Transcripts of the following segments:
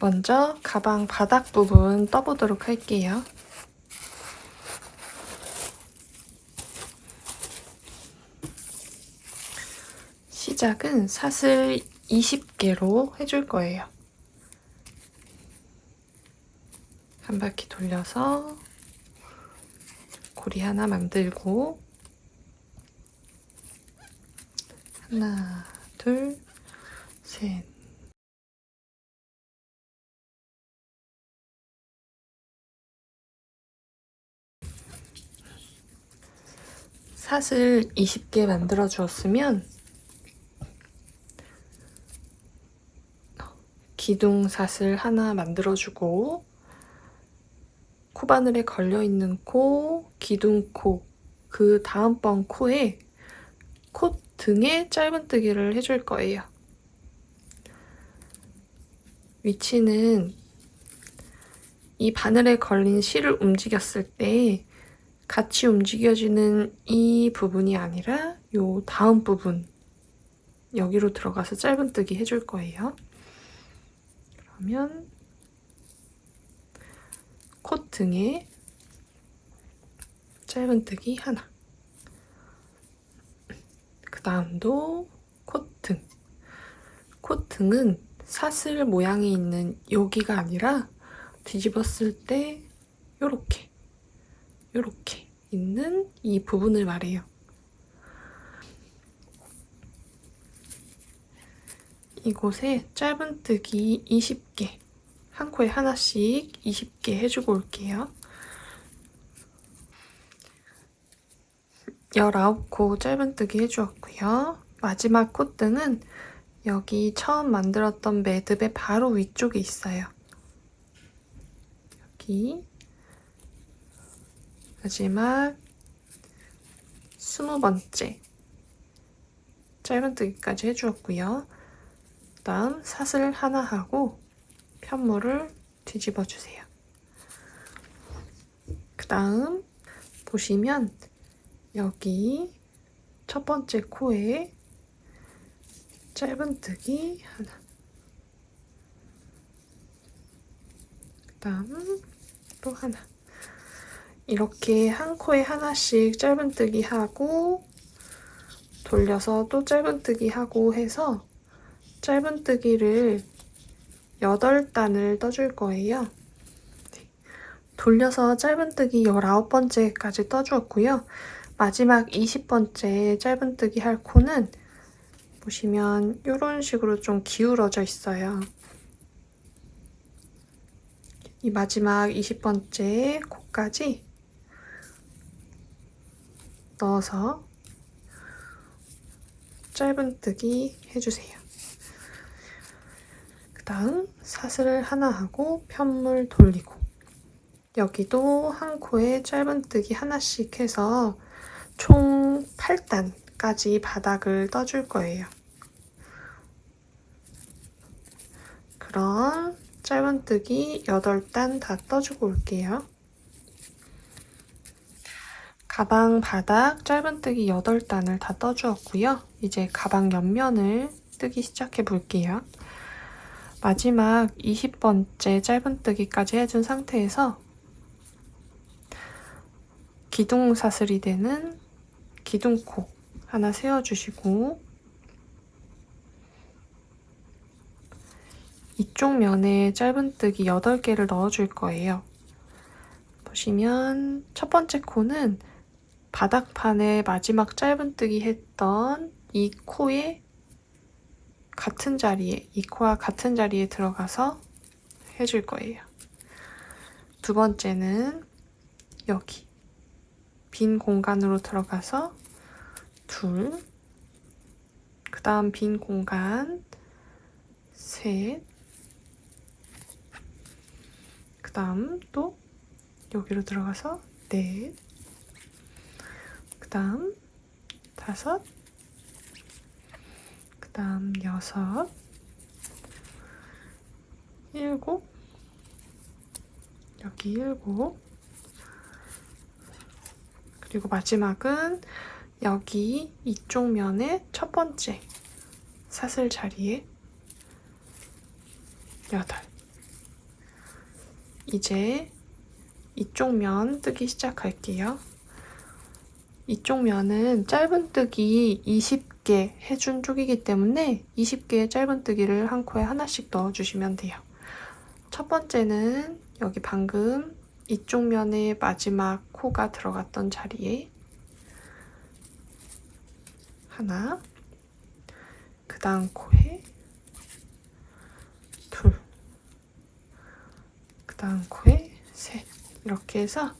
먼저 가방 바닥 부분 떠보도록 할게요. 시작은 사슬 20개로 해줄 거예요. 한 바퀴 돌려서 고리 하나 만들고 하나, 둘, 셋. 사슬 20개 만들어 주었으면 기둥 사슬 하나 만들어주고 코바늘에 걸려있는 코, 기둥코, 그 다음번 코에 콧 등에 짧은뜨기를 해줄 거예요. 위치는 이 바늘에 걸린 실을 움직였을 때 같이 움직여지는 이 부분이 아니라 요 다음 부분, 여기로 들어가서 짧은뜨기 해줄 거예요. 그러면 콧 등에 짧은뜨기 하나, 그 다음도 콧등. 콧등은 사슬 모양이 있는 여기가 아니라 뒤집었을 때 요렇게 있는 이 부분을 말해요. 이곳에 짧은뜨기 20개, 한 코에 하나씩 20개 해주고 올게요. 19코 짧은뜨기 해주었고요. 마지막 콧등은 여기 처음 만들었던 매듭의 바로 위쪽에 있어요. 여기 마지막 20번째 짧은뜨기까지 해주었고요. 그 다음 사슬 하나 하고 편물을 뒤집어 주세요. 그 다음 보시면 여기 첫 번째 코에 짧은뜨기 하나, 그 다음 또 하나, 이렇게 한 코에 하나씩 짧은뜨기 하고 돌려서 또 짧은뜨기 하고 해서 짧은뜨기를 8단을 떠줄 거예요. 돌려서 짧은뜨기 19번째까지 떠주었고요. 마지막 20번째 짧은뜨기 할 코는 보시면 이런 식으로 좀 기울어져 있어요. 이 마지막 20번째 코까지 넣어서 짧은뜨기 해주세요. 그 다음 사슬을 하나 하고 편물 돌리고 여기도 한 코에 짧은뜨기 하나씩 해서 총 8단까지 바닥을 떠줄 거예요. 그럼 짧은뜨기 8단 다 떠주고 올게요. 가방 바닥 짧은뜨기 8단을 다 떠주었고요. 이제 가방 옆면을 뜨기 시작해 볼게요. 마지막 20번째 짧은뜨기까지 해준 상태에서 기둥 사슬이 되는 기둥코 하나 세워주시고 이쪽 면에 짧은뜨기 8개를 넣어줄 거예요. 보시면 첫 번째 코는 바닥판에 마지막 짧은뜨기 했던 이 코에 같은 자리에, 이 코와 같은 자리에 들어가서 해줄 거예요. 두 번째는 여기 빈 공간으로 들어가서 둘, 그 다음 빈 공간 셋, 그 다음 또 여기로 들어가서 넷, 그 다음 다섯, 그 다음 여섯, 일곱, 여기 일곱, 그리고 마지막은 여기 이쪽 면의 첫 번째 사슬 자리에 8. 이제 이쪽 면 뜨기 시작할게요. 이쪽 면은 짧은뜨기 20개 해준 쪽이기 때문에 20개의 짧은뜨기를 한 코에 하나씩 넣어주시면 돼요. 첫 번째는 여기 방금 이쪽 면의 마지막 코가 들어갔던 자리에 하나, 그 다음 코에 둘, 그 다음 코에 셋, 이렇게 해서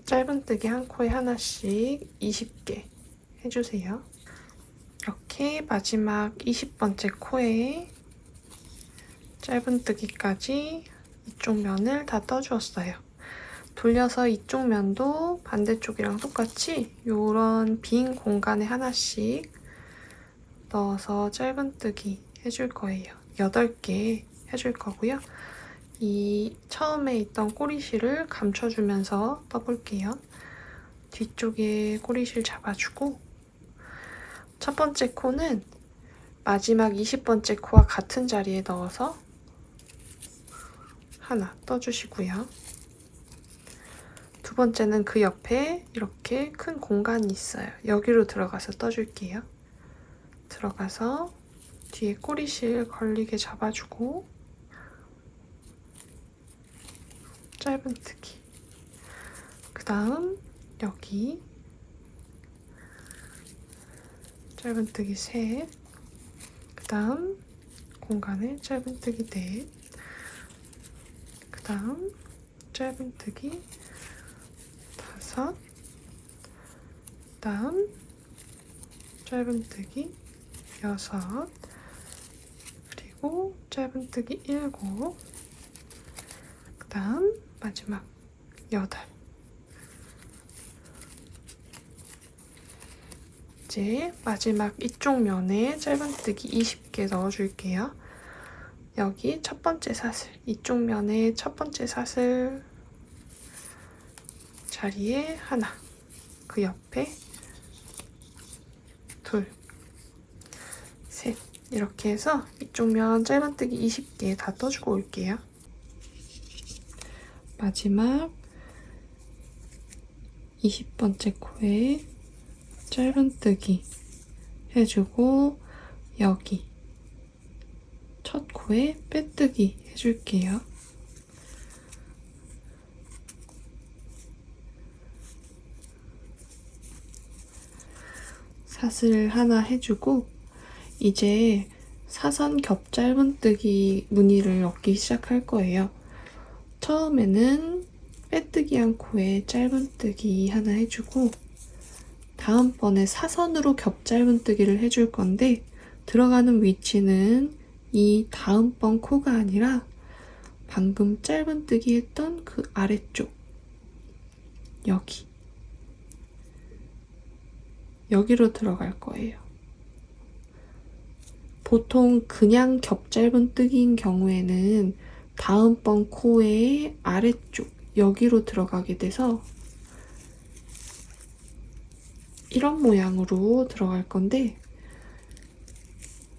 짧은뜨기 한 코에 하나씩 20개 해주세요. 이렇게 마지막 20번째 코에 짧은뜨기까지 이쪽 면을 다 떠주었어요. 돌려서 이쪽 면도 반대쪽이랑 똑같이 이런 빈 공간에 하나씩 넣어서 짧은뜨기 해줄 거예요. 8개 해줄 거고요. 이 처음에 있던 꼬리실을 감춰주면서 떠볼게요. 뒤쪽에 꼬리실 잡아주고 첫 번째 코는 마지막 20번째 코와 같은 자리에 넣어서 하나 떠주시고요. 두 번째는 그 옆에 이렇게 큰 공간이 있어요. 여기로 들어가서 떠줄게요. 들어가서 뒤에 꼬리실 걸리게 잡아주고 짧은뜨기. 그 다음 여기 짧은뜨기 셋, 그 다음 공간에 짧은뜨기 넷, 그 다음 짧은뜨기 다섯, 그 다음 짧은뜨기 여섯, 그리고 짧은뜨기 일곱, 그 다음 마지막 8. 이제 마지막 이쪽 면에 짧은뜨기 20개 넣어줄게요. 여기 첫 번째 사슬, 이쪽 면에 첫 번째 사슬 자리에 하나, 그 옆에 둘, 셋, 이렇게 해서 이쪽 면 짧은뜨기 20개 다 떠주고 올게요. 마지막 20번째 코에 짧은뜨기 해주고 여기 첫 코에 빼뜨기 해줄게요. 사슬 하나 해주고 이제 사선 겹 짧은뜨기 무늬를 넣기 시작할 거예요. 처음에는 빼뜨기 한 코에 짧은뜨기 하나 해주고 다음번에 사선으로 겹 짧은뜨기를 해줄 건데 들어가는 위치는 이 다음번 코가 아니라 방금 짧은뜨기 했던 그 아래쪽 여기로 들어갈 거예요. 보통 그냥 겹 짧은뜨기인 경우에는 다음번 코의 아래쪽 여기로 들어가게 돼서 이런 모양으로 들어갈 건데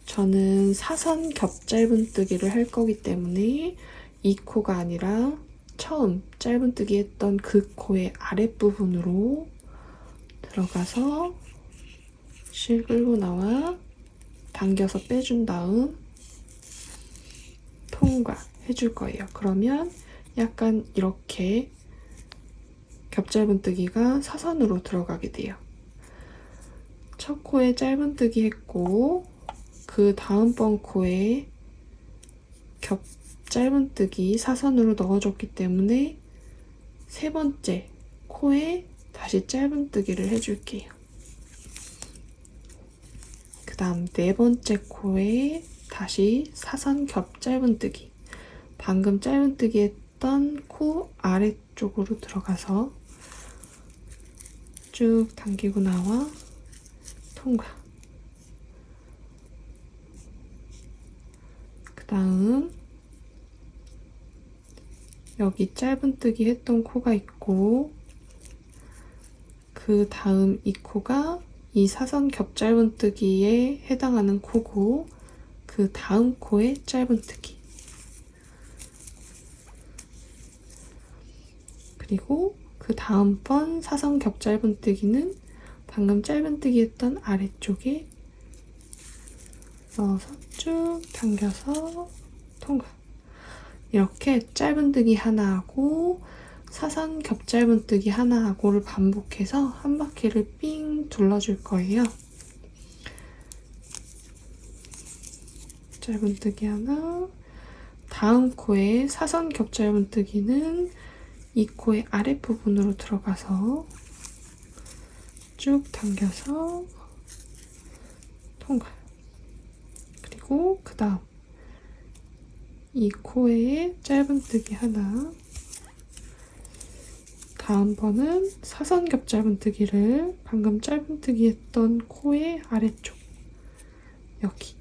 저는 사선 겹 짧은뜨기를 할 거기 때문에 이 코가 아니라 처음 짧은뜨기 했던 그 코의 아랫부분으로 들어가서 실 끌고 나와 당겨서 빼준 다음 통과 해줄 거예요. 그러면 약간 이렇게 겹 짧은뜨기가 사선으로 들어가게 돼요. 첫 코에 짧은뜨기 했고 그 다음번 코에 겹 짧은뜨기 사선으로 넣어줬기 때문에 세 번째 코에 다시 짧은뜨기를 해줄게요. 그 다음 네 번째 코에 다시 사선 겹 짧은뜨기. 방금 짧은뜨기 했던 코 아래쪽으로 들어가서 쭉 당기고 나와 통과. 그 다음 여기 짧은뜨기 했던 코가 있고 그 다음 이 코가 이 사선 겹 짧은뜨기에 해당하는 코고 그 다음 코에 짧은뜨기. 그리고 그 다음번 사선 겹 짧은뜨기는 방금 짧은뜨기 했던 아래쪽에 넣어서 쭉 당겨서 통과. 이렇게 짧은뜨기 하나 하고 사선 겹 짧은뜨기 하나 하고를 반복해서 한 바퀴를 삥 둘러줄 거예요. 짧은뜨기 하나, 다음 코에 사선 겹 짧은뜨기는 이 코의 아랫부분으로 들어가서 쭉 당겨서 통과. 그리고 그 다음 이 코에 짧은뜨기 하나, 다음번은 사선 겹 짧은뜨기를 방금 짧은뜨기 했던 코의 아래쪽 여기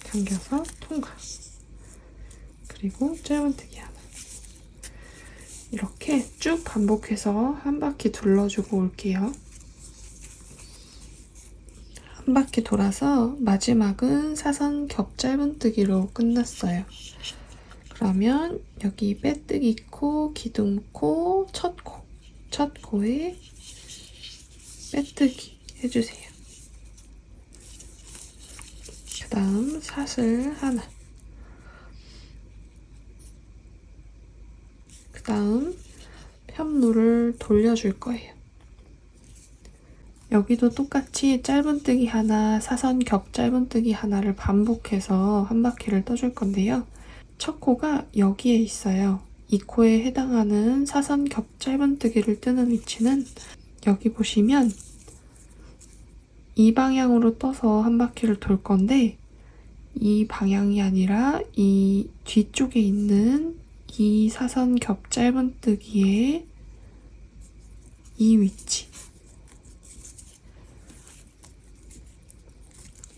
당겨서 통과. 그리고 짧은뜨기 하나. 이렇게 쭉 반복해서 한 바퀴 둘러주고 올게요. 한 바퀴 돌아서 마지막은 사선 겹 짧은뜨기로 끝났어요. 그러면 여기 빼뜨기 코, 기둥코, 첫 코에 빼뜨기 해주세요. 그 다음 사슬 하나. 그 다음 편물을 돌려줄 거예요. 여기도 똑같이 짧은뜨기 하나, 사선 겹 짧은뜨기 하나를 반복해서 한 바퀴를 떠줄 건데요. 첫 코가 여기에 있어요. 이 코에 해당하는 사선 겹 짧은뜨기를 뜨는 위치는 여기 보시면 이 방향으로 떠서 한 바퀴를 돌 건데 이 방향이 아니라 이 뒤쪽에 있는 이 사선 겹 짧은뜨기의 이 위치,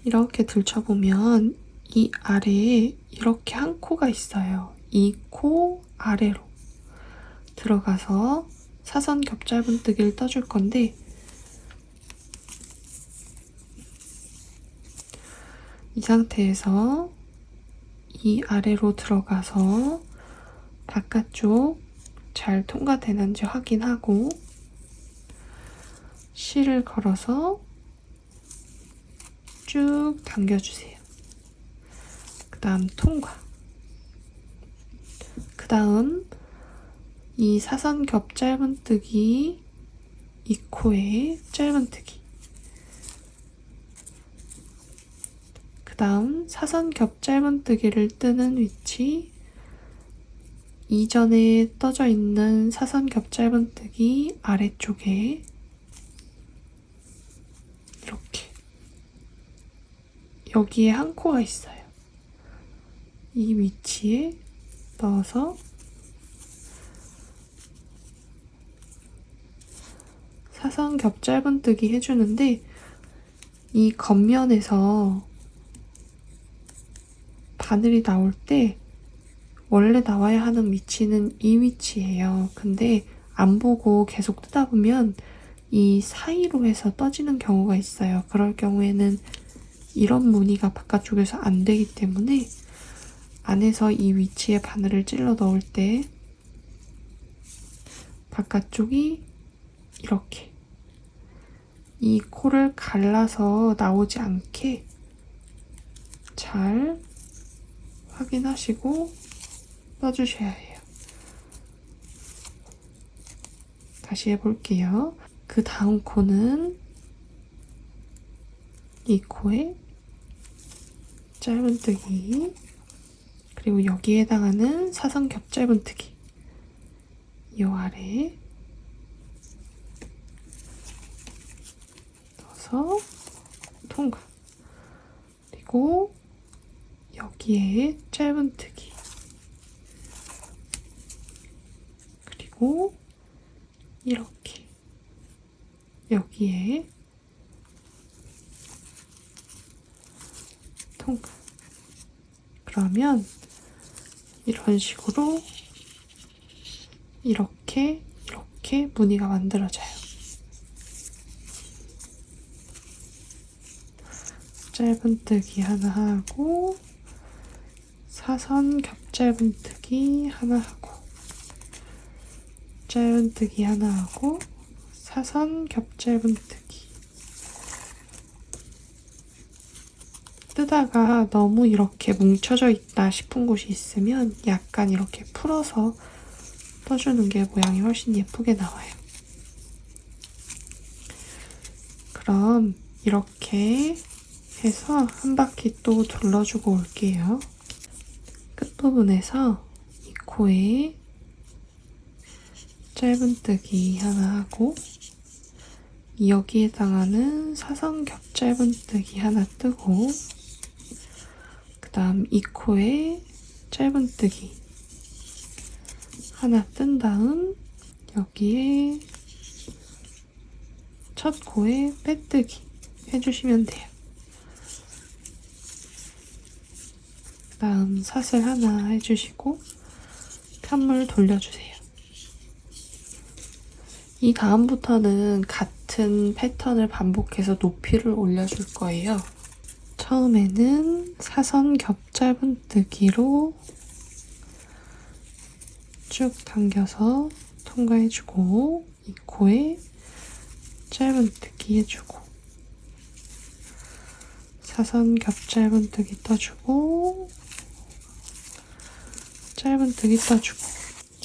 이렇게 들춰보면 이 아래에 이렇게 한 코가 있어요. 이 코 아래로 들어가서 사선 겹 짧은뜨기를 떠줄 건데 이 상태에서 이 아래로 들어가서 바깥쪽 잘 통과되는지 확인하고 실을 걸어서 쭉 당겨주세요. 그 다음 통과. 그 다음 이 사선 겹 짧은뜨기 이 코에 짧은뜨기. 그 다음 사선 겹 짧은뜨기를 뜨는 위치, 이전에 떠져 있는 사선 겹 짧은뜨기 아래쪽에 이렇게 여기에 한 코가 있어요. 이 위치에 넣어서 사선 겹 짧은뜨기 해주는데 이 겉면에서 바늘이 나올 때 원래 나와야 하는 위치는 이 위치예요. 근데 안 보고 계속 뜨다 보면 이 사이로 해서 떠지는 경우가 있어요. 그럴 경우에는 이런 무늬가 바깥쪽에서 안 되기 때문에 안에서 이 위치에 바늘을 찔러 넣을 때 바깥쪽이 이렇게 이 코를 갈라서 나오지 않게 잘 확인하시고 떠주셔야 해요. 다시 해볼게요. 그 다음 코는 이 코에 짧은뜨기, 그리고 여기에 해당하는 사선 겹 짧은뜨기 이 아래에 넣어서 통과. 그리고 여기에 짧은뜨기, 그리고 이렇게 여기에 통과. 그러면 이런 식으로 이렇게 무늬가 만들어져요. 짧은뜨기 하나 하고 사선 겹 짧은뜨기 하나 하고 짧은뜨기 하나 하고 사선 겹 짧은뜨기. 뜨다가 너무 이렇게 뭉쳐져 있다 싶은 곳이 있으면 약간 이렇게 풀어서 떠주는 게 모양이 훨씬 예쁘게 나와요. 그럼 이렇게 해서 한 바퀴 또 둘러주고 올게요. 끝부분에서 이 코에 짧은뜨기 하나 하고 여기에 해당하는 사선 겹 짧은뜨기 하나 뜨고 그 다음 이 코에 짧은뜨기 하나 뜬 다음 여기에 첫 코에 빼뜨기 해주시면 돼요. 그 다음 사슬 하나 해주시고 편물 돌려주세요. 이 다음부터는 같은 패턴을 반복해서 높이를 올려줄 거예요. 처음에는 사선 겹 짧은뜨기로 쭉 당겨서 통과해주고 이 코에 짧은뜨기 해주고 사선 겹 짧은뜨기 떠주고 짧은뜨기 떠주고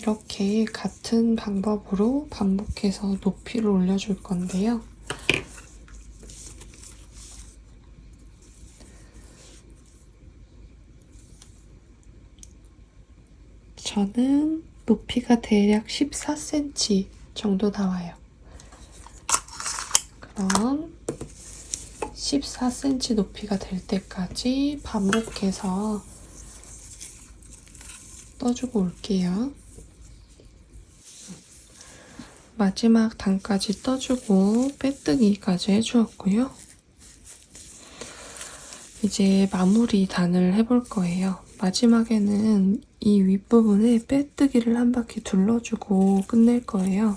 이렇게 같은 방법으로 반복해서 높이를 올려줄 건데요. 저는 높이가 대략 14cm 정도 나와요. 그럼 14cm 높이가 될 때까지 반복해서 떠주고 올게요. 마지막 단까지 떠주고 빼뜨기까지 해주었고요. 이제 마무리 단을 해볼 거예요. 마지막에는 이 윗부분에 빼뜨기를 한 바퀴 둘러주고 끝낼 거예요.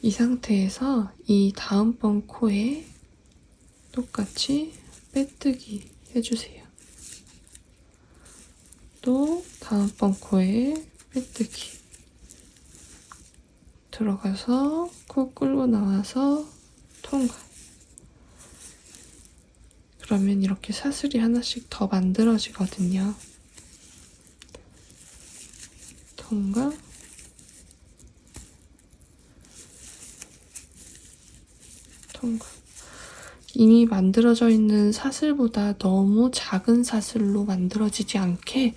이 상태에서 이 다음번 코에 똑같이 빼뜨기 해주세요. 또 다음번 코에 빼뜨기 들어가서 코 끌고 나와서 통과. 그러면 이렇게 사슬이 하나씩 더 만들어지거든요. 통과. 통과. 이미 만들어져 있는 사슬보다 너무 작은 사슬로 만들어지지 않게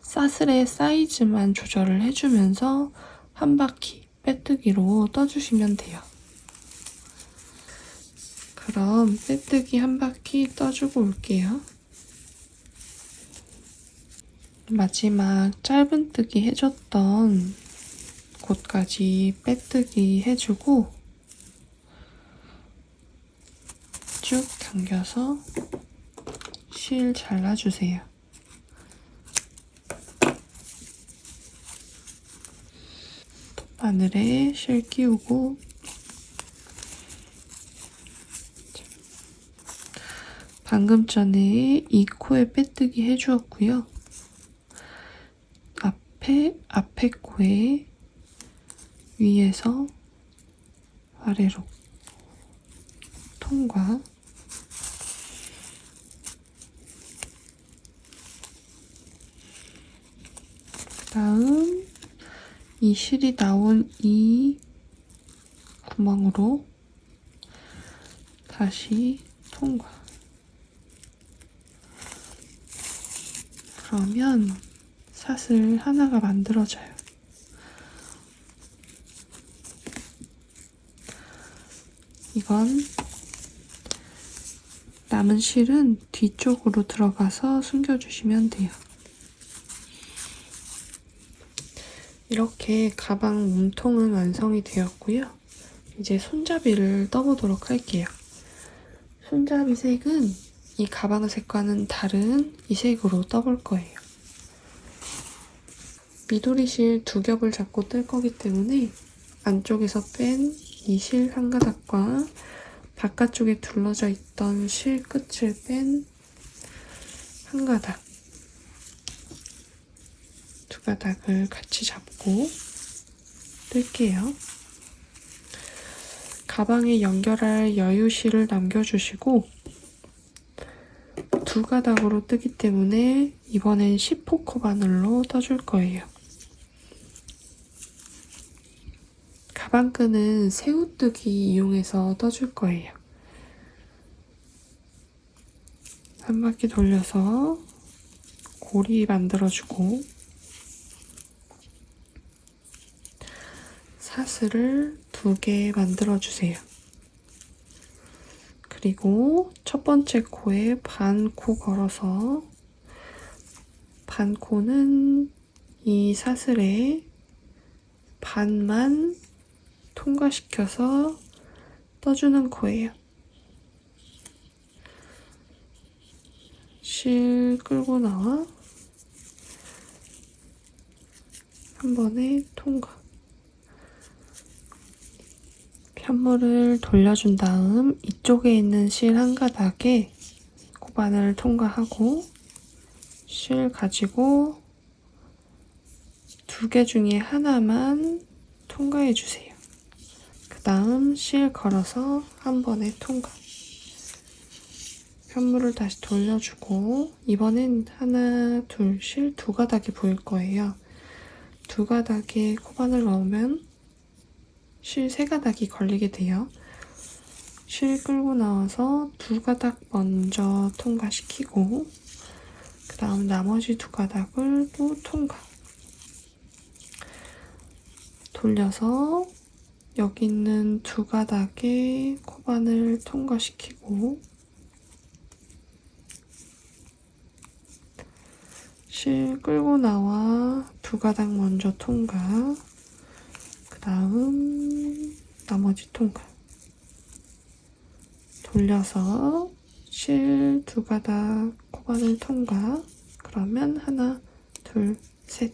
사슬의 사이즈만 조절을 해주면서 한 바퀴 빼뜨기로 떠주시면 돼요. 그럼 빼뜨기 한 바퀴 떠주고 올게요. 마지막 짧은뜨기 해줬던 곳까지 빼뜨기 해주고 쭉 당겨서 실 잘라주세요. 바늘에 실 끼우고 방금 전에 이 코에 빼뜨기 해주었고요. 앞에 코에 위에서 아래로 통과. 그 다음 이 실이 나온 이 구멍으로 다시 통과. 그러면 사슬 하나가 만들어져요. 이건 남은 실은 뒤쪽으로 들어가서 숨겨주시면 돼요. 이렇게 가방 몸통은 완성이 되었고요. 이제 손잡이를 떠보도록 할게요. 손잡이 색은 이 가방 색과는 다른 이 색으로 떠볼 거예요. 미도리 실 2겹을 잡고 뜰 거기 때문에 안쪽에서 뺀 이 실 한 가닥과 바깥쪽에 둘러져 있던 실 끝을 뺀 한 가닥, 두 가닥을 같이 잡고 뜰게요. 가방에 연결할 여유실을 남겨주시고 두 가닥으로 뜨기 때문에 이번엔 10호 바늘로 떠줄 거예요. 가방끈은 새우뜨기 이용해서 떠줄 거예요. 한 바퀴 돌려서 고리 만들어주고 사슬을 2개 만들어주세요. 그리고 첫 번째 코에 반 코 걸어서 반 코는 이 사슬에 반만 통과시켜서 떠주는 코예요. 실 끌고 나와 한 번에 통과. 편물을 돌려준 다음 이쪽에 있는 실 한 가닥에 코바늘을 통과하고 실 가지고 2개 중에 하나만 통과해 주세요. 그 다음 실 걸어서 한 번에 통과. 편물을 다시 돌려주고 이번엔 하나, 둘, 실 2가닥이 보일 거예요. 2가닥에 코바늘 넣으면 실 3가닥이 걸리게 돼요. 실 끌고 나와서 2가닥 먼저 통과시키고 그 다음 나머지 2가닥을 또 통과. 돌려서 여기 있는 2가닥에 코바늘 통과시키고 실 끌고 나와 2가닥 먼저 통과. 그 다음 나머지 통과. 돌려서 실 2가닥 코바늘 통과. 그러면 하나, 둘, 셋.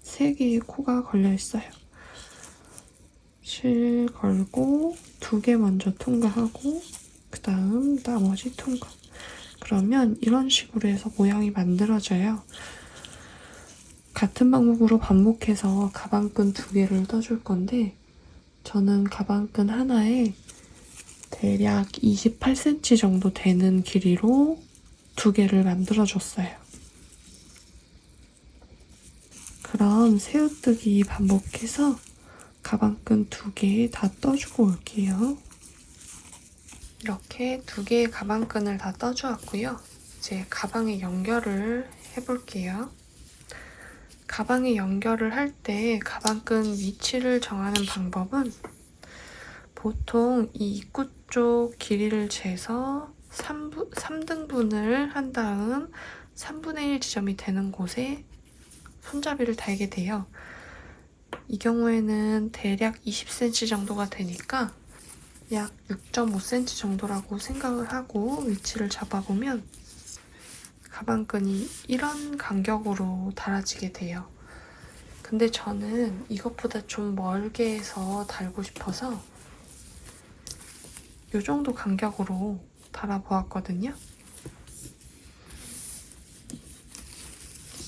3개의 코가 걸려 있어요. 실 걸고 2개 먼저 통과하고 그 다음 나머지 통과. 그러면 이런 식으로 해서 모양이 만들어져요. 같은 방법으로 반복해서 가방끈 2개를 떠줄 건데 저는 가방끈 하나에 대략 28cm 정도 되는 길이로 2개를 만들어줬어요. 그럼 새우뜨기 반복해서 가방끈 2개 다 떠주고 올게요. 이렇게 2개의 가방끈을 다 떠주었고요. 이제 가방에 연결을 해볼게요. 가방에 연결을 할 때 가방끈 위치를 정하는 방법은 보통 이 입구 쪽 길이를 재서 3등분을 한 다음 3분의 1 지점이 되는 곳에 손잡이를 달게 돼요. 이 경우에는 대략 20cm 정도가 되니까 약 6.5cm 정도라고 생각을 하고 위치를 잡아보면 가방끈이 이런 간격으로 달아지게 돼요. 근데 저는 이것보다 좀 멀게 해서 달고 싶어서 이 정도 간격으로 달아보았거든요.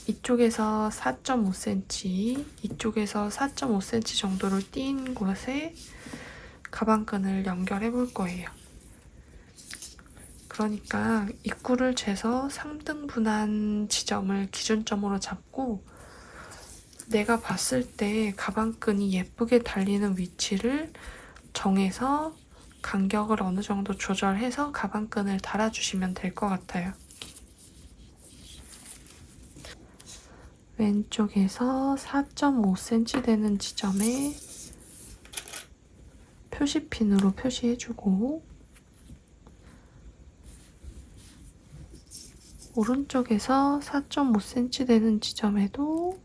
이쪽에서 4.5cm, 이쪽에서 4.5cm 정도를 띈 곳에 가방끈을 연결해 볼 거예요. 그러니까 입구를 재서 3등분한 지점을 기준점으로 잡고 내가 봤을 때 가방끈이 예쁘게 달리는 위치를 정해서 간격을 어느 정도 조절해서 가방끈을 달아주시면 될 것 같아요. 왼쪽에서 4.5cm 되는 지점에 표시핀으로 표시해주고 오른쪽에서 4.5cm 되는 지점에도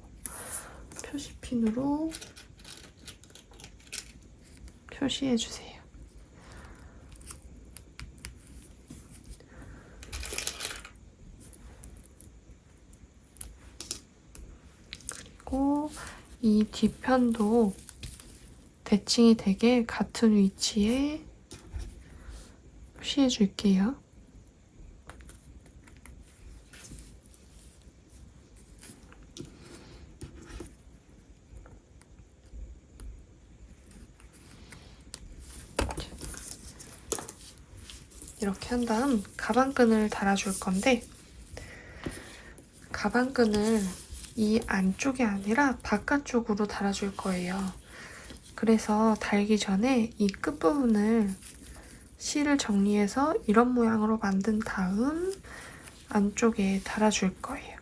표시핀으로 표시해주세요. 그리고 이 뒤편도 대칭이 되게 같은 위치에 표시해줄게요. 이렇게 한 다음 가방끈을 달아줄 건데, 가방끈을 이 안쪽이 아니라 바깥쪽으로 달아줄 거예요. 그래서 달기 전에 이 끝부분을 실을 정리해서 이런 모양으로 만든 다음 안쪽에 달아줄 거예요.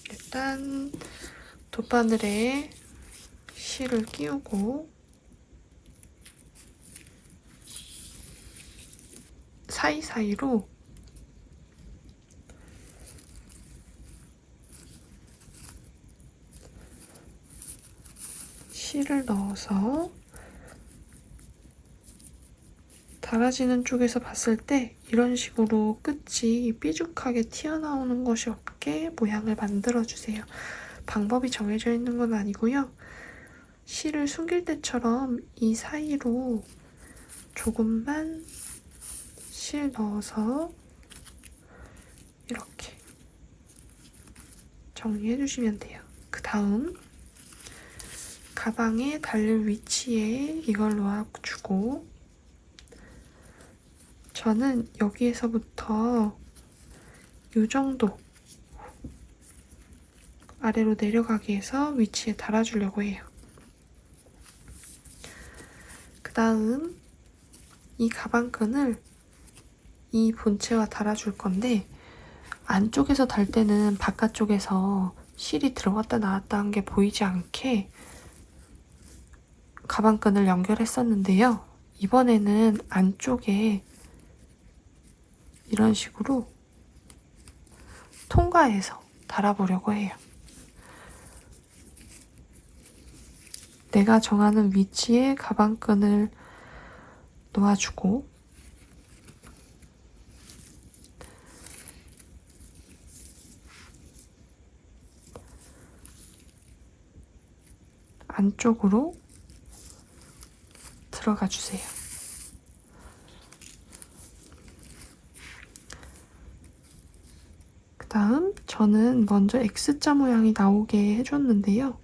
일단 돗바늘에 실을 끼우고 사이사이로 실을 넣어서 달아지는 쪽에서 봤을 때 이런 식으로 끝이 삐죽하게 튀어나오는 것이 없게 모양을 만들어주세요. 방법이 정해져 있는 건 아니고요. 실을 숨길 때처럼 이 사이로 조금만 실 넣어서 이렇게 정리해주시면 돼요. 그 다음 가방에 달릴 위치에 이걸 놓아주고, 저는 여기에서부터 이 정도 아래로 내려가게 해서 위치에 달아주려고 해요. 그 다음 이 가방끈을 이 본체와 달아줄 건데, 안쪽에서 달 때는 바깥쪽에서 실이 들어갔다 나왔다 한 게 보이지 않게 가방끈을 연결했었는데요. 이번에는 안쪽에 이런 식으로 통과해서 달아보려고 해요. 내가 정하는 위치에 가방끈을 놓아주고, 안쪽으로 들어가 주세요. 그 다음 저는 먼저 X자 모양이 나오게 해줬는데요.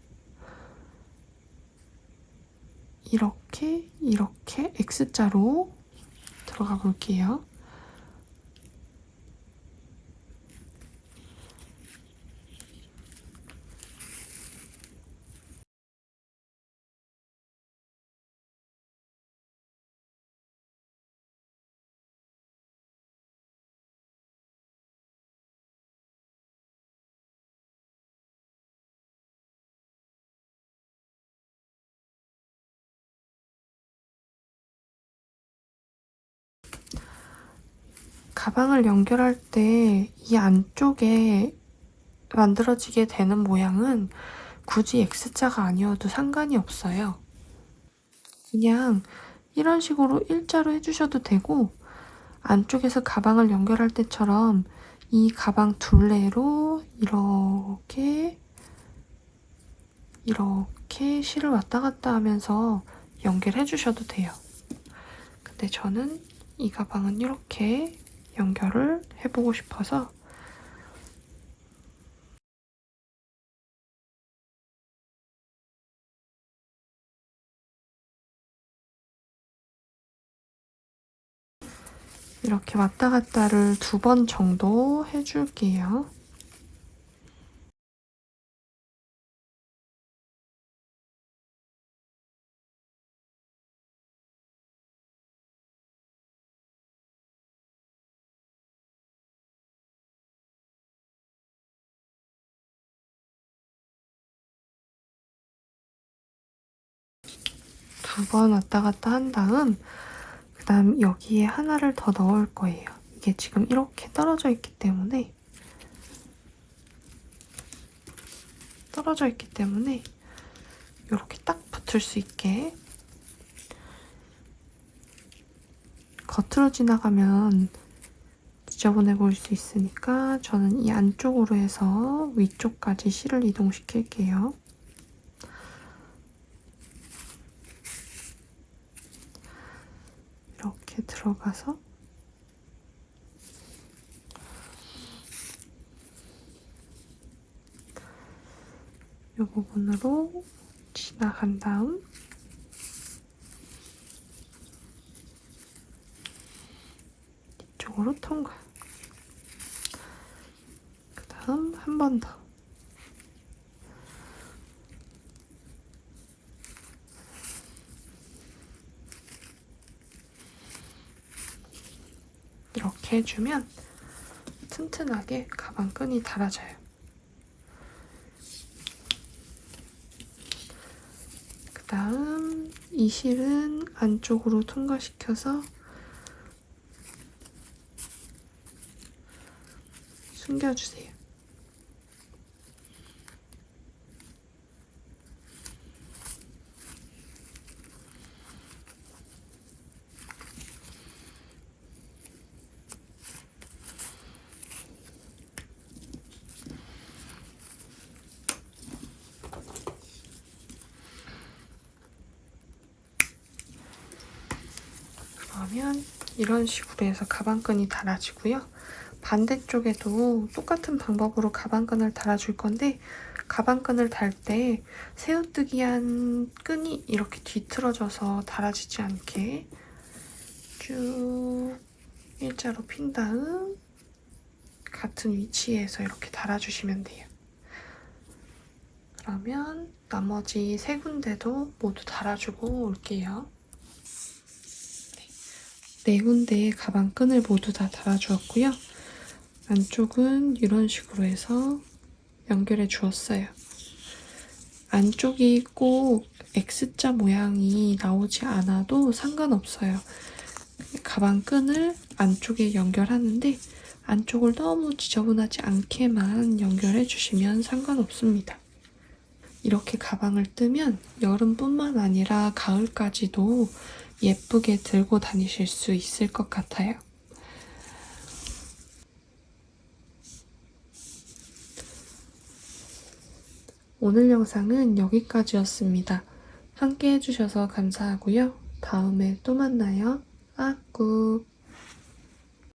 이렇게 X자로 들어가 볼게요. 가방을 연결할 때 이 안쪽에 만들어지게 되는 모양은 굳이 X자가 아니어도 상관이 없어요. 그냥 이런 식으로 일자로 해주셔도 되고, 안쪽에서 가방을 연결할 때처럼 이 가방 둘레로 이렇게 실을 왔다 갔다 하면서 연결해 주셔도 돼요. 근데 저는 이 가방은 이렇게 연결을 해보고 싶어서 이렇게 왔다 갔다를 2번 정도 해줄게요. 두 번 왔다 갔다 한 다음, 그 다음 여기에 하나를 더 넣을 거예요. 이게 지금 이렇게 떨어져 있기 때문에 이렇게 딱 붙을 수 있게, 겉으로 지나가면 지저분해 보일 수 있으니까 저는 이 안쪽으로 해서 위쪽까지 실을 이동시킬게요. 이렇게 들어가서 이 부분으로 지나간 다음 바로 통과. 그 다음 한 번 더. 이렇게 해주면 튼튼하게 가방끈이 달아져요. 그 다음 이 실은 안쪽으로 통과시켜서 숨겨주세요. 그러면 이런 식으로 해서 가방끈이 달아지고요. 반대쪽에도 똑같은 방법으로 가방끈을 달아줄 건데 가방끈을 달 때 새우뜨기한 끈이 이렇게 뒤틀어져서 달아지지 않게 쭉 일자로 핀 다음 같은 위치에서 이렇게 달아주시면 돼요. 그러면 나머지 세 군데도 모두 달아주고 올게요. 네 군데의 가방끈을 모두 다 달아주었고요. 안쪽은 이런 식으로 해서 연결해 주었어요. 안쪽이 꼭 X자 모양이 나오지 않아도 상관없어요. 가방끈을 안쪽에 연결하는데 안쪽을 너무 지저분하지 않게만 연결해 주시면 상관없습니다. 이렇게 가방을 뜨면 여름뿐만 아니라 가을까지도 예쁘게 들고 다니실 수 있을 것 같아요. 오늘 영상은 여기까지였습니다. 함께 해주셔서 감사하고요. 다음에 또 만나요. 아꾹.